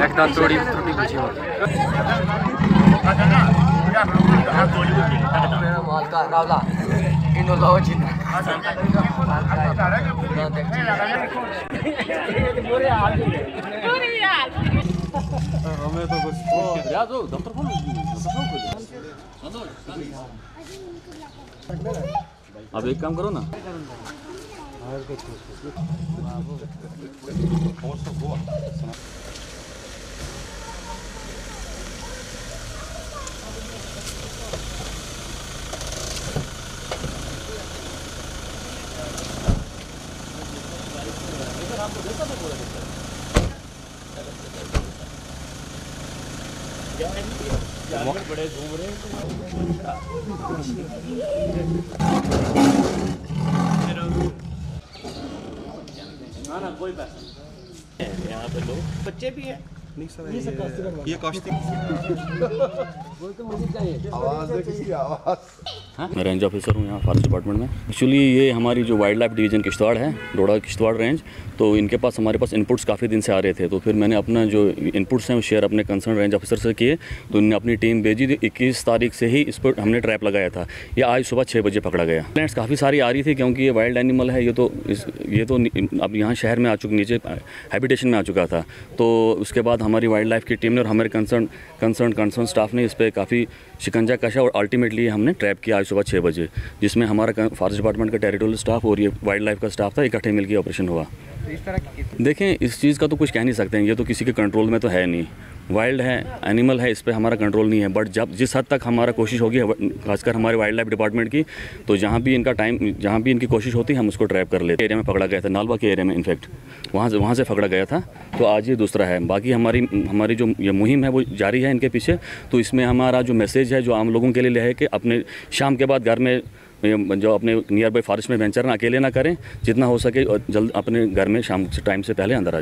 एकदा थोड़ी पीछे हो माल का रावला इनो लाओ जितना हमें तो कुछ याद हो दफ्तर खोल अब एक काम करो ना बड़े घूम रहे हैं ना कोई पैसा यहाँ पे लोग बच्चे भी हैं ये काश्ती मैं रेंज ऑफिसर हूँ यहाँ फॉरेस्ट डिपार्टमेंट में। एक्चुअली ये हमारी जो वाइल्ड लाइफ डिवीज़न किश्तवाड़ है, डोडा किश्तवाड़ रेंज, तो इनके पास हमारे पास इनपुट्स काफ़ी दिन से आ रहे थे, तो फिर मैंने अपना जो इनपुट्स हैं वो शेयर अपने कंसर्न रेंज ऑफिसर से किए, तो इन्होंने अपनी टीम भेजी थी। 21 तारीख से ही इस पर हमने ट्रैप लगाया था। ये आज सुबह 6 बजे पकड़ा गया। प्लांट्स काफ़ी सारी आ रही थी क्योंकि ये वाइल्ड एनिमल है, ये तो अब यहाँ शहर में आ चुका, नीचे हैबिटेशन में आ चुका था। तो उसके बाद हमारी वाइल्ड लाइफ की टीम ने और हमारे कंसर्न स्टाफ ने इस पर काफ़ी शिकंजा कसा और अल्टीमेटली हमने ट्रैप किया आज सुबह 6 बजे, जिसमें हमारा फॉरेस्ट डिपार्टमेंट का टेरिटोरियल स्टाफ और ये वाइल्ड लाइफ का स्टाफ था, इकट्ठे मिलकर ऑपरेशन हुआ। देखें, इस चीज़ का तो कुछ कह नहीं सकते हैं, ये तो किसी के कंट्रोल में तो है नहीं। वाइल्ड है, एनिमल है, इस पे हमारा कंट्रोल नहीं है। बट जिस हद तक हमारा कोशिश होगी, खासकर हमारे वाइल्ड लाइफ डिपार्टमेंट की, तो जहाँ भी इनकी कोशिश होती है हम उसको ट्रैप कर लेते। एरिया में पकड़ा गया था, नालवा के एरिया में इनफैक्ट वहाँ से पकड़ा गया था। तो आज ये दूसरा है। बाकी हमारी जो ये मुहिम है वो जारी है इनके पीछे। तो इसमें हमारा जो मैसेज है जो आम लोगों के लिए है कि अपने शाम के बाद घर में जो अपने नियर बाई फॉरेस्ट में वेंचर ना अकेले ना करें, जितना हो सके जल्द अपने घर में शाम से टाइम से पहले अंदर आ जाए।